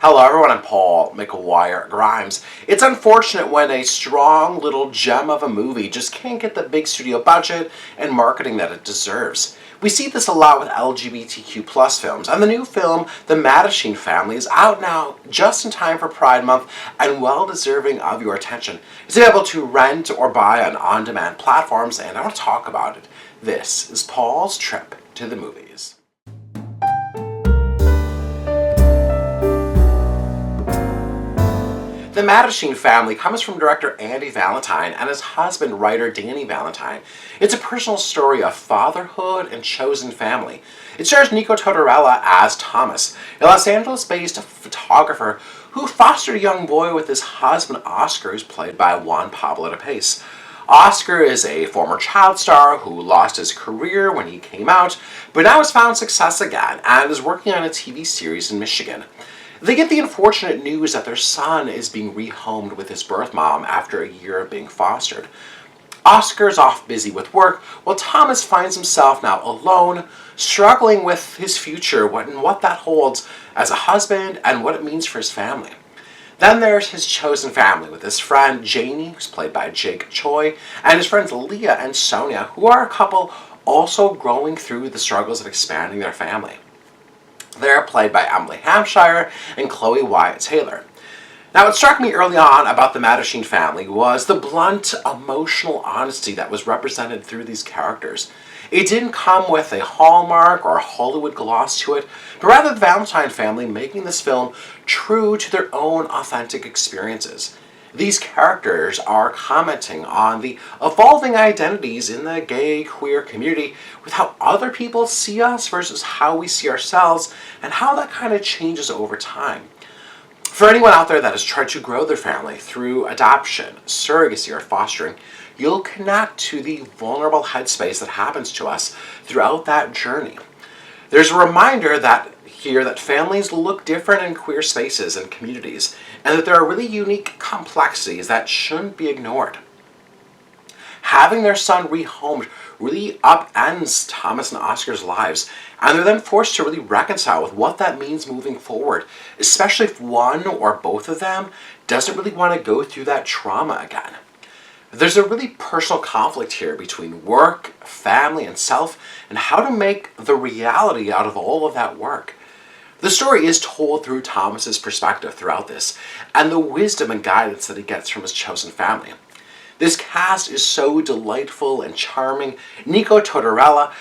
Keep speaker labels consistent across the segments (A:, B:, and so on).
A: Hello everyone, I'm Paul McGuire Grimes. It's unfortunate when a strong little gem of a movie just can't get the big studio budget and marketing that it deserves. We see this a lot with LGBTQ plus films, and the new film, The Mattachine Family, is out now just in time for Pride Month and well deserving of your attention. It's available to rent or buy on on-demand platforms, and I want to talk about it. This is Paul's trip to the movies. The Mattachine Family comes from director Andy Valentine and his husband, writer Danny Valentine. It's a personal story of fatherhood and chosen family. It stars Nico Tortorella as Thomas, a Los Angeles-based photographer who fostered a young boy with his husband Oscar, who's played by Juan Pablo. Oscar is a former child star who lost his career when he came out, but now has found success again and is working on a TV series in Michigan. They get the unfortunate news that their son is being rehomed with his birth mom after a year of being fostered. Oscar's off busy with work, while Thomas finds himself now alone, struggling with his future and what that holds as a husband and what it means for his family. Then there's his chosen family with his friend Janie, who's played by Jake Choi, and his friends Leah and Sonia, who are a couple also growing through the struggles of expanding their family. They're played by Emily Hampshire and Chloe Wyatt Taylor. Now, what struck me early on about the Mattachine family was the blunt, emotional honesty that was represented through these characters. It didn't come with a hallmark or a Hollywood gloss to it, but rather the Valentine family making this film true to their own authentic experiences. These characters are commenting on the evolving identities in the gay, queer community with how other people see us versus how we see ourselves and how that kind of changes over time. For anyone out there that has tried to grow their family through adoption, surrogacy, or fostering, you'll connect to the vulnerable headspace that happens to us throughout that journey. There's a reminder that families look different in queer spaces and communities, and that there are really unique complexities that shouldn't be ignored. Having their son rehomed really upends Thomas and Oscar's lives, and they're then forced to really reconcile with what that means moving forward, especially if one or both of them doesn't really want to go through that trauma again. There's a really personal conflict here between work, family, and self, and how to make the reality out of all of that work. The story is told through Thomas's perspective throughout this, and the wisdom and guidance that he gets from his chosen family. This cast is so delightful and charming. Nico Tortorella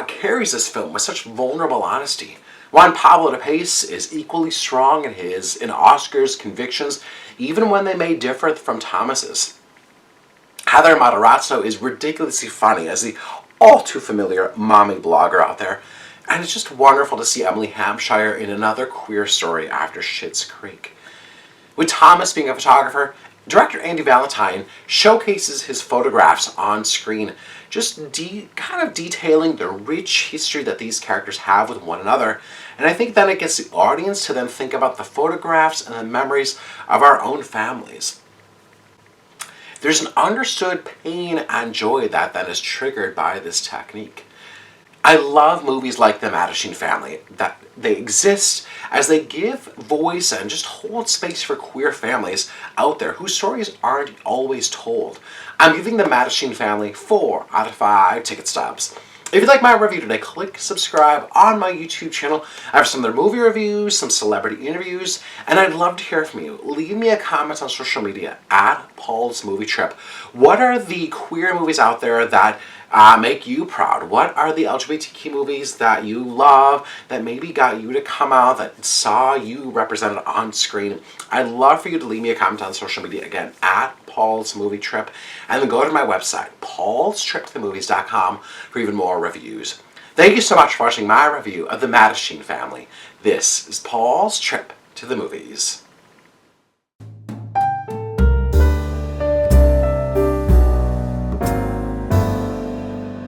A: carries this film with such vulnerable honesty. Juan Pablo is equally strong in Oscar's convictions, even when they may differ from Thomas's. Heather Matarazzo is ridiculously funny as the all-too-familiar mommy blogger out there, and it's just wonderful to see Emily Hampshire in another queer story after Schitt's Creek. With Thomas being a photographer, director Andy Valentine showcases his photographs on screen, just kind of detailing the rich history that these characters have with one another, and I think then it gets the audience to then think about the photographs and the memories of our own families. There's an understood pain and joy that then is triggered by this technique. I love movies like The Mattachine Family, that they exist as they give voice and just hold space for queer families out there whose stories aren't always told. I'm giving The Mattachine Family 4 out of 5 ticket stubs. If you like my review today, click subscribe on my YouTube channel. I have some other movie reviews, some celebrity interviews, and I'd love to hear from you. Leave me a comment on social media at Paul's Movie Trip. What are the queer movies out there that make you proud? What are the LGBTQ movies that you love, that maybe got you to come out, that saw you represented on screen? I'd love for you to leave me a comment on social media, again, at Paul's Movie Trip, and then go to my website, paulstriptothemovies.com, for even more reviews. Thank you so much for watching my review of The Mattachine Family. This is Paul's Trip to the Movies.